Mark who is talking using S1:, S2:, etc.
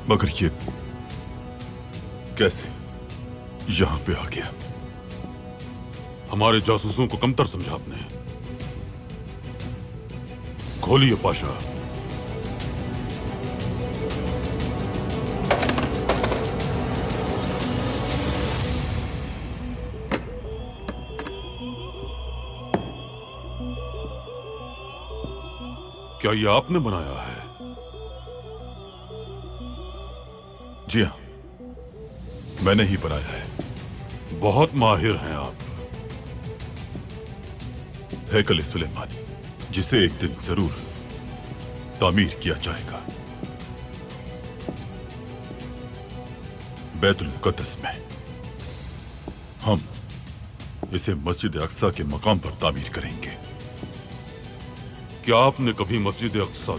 S1: मगर ये कैसे यहां पे आ गया?
S2: हमारे जासूसों को कमतर समझा आपने। खोलिए पाशा। क्या ये आपने बनाया है?
S1: जी हाँ, मैंने ही बनाया है।
S2: बहुत माहिर हैं आप।
S1: हैकल सुलेमानी, जिसे एक दिन जरूर तामीर किया जाएगा बैतुल मुकद्दस में। हम इसे मस्जिद अक्सा के मकाम पर तामीर करेंगे।
S2: क्या आपने कभी मस्जिद अक्सा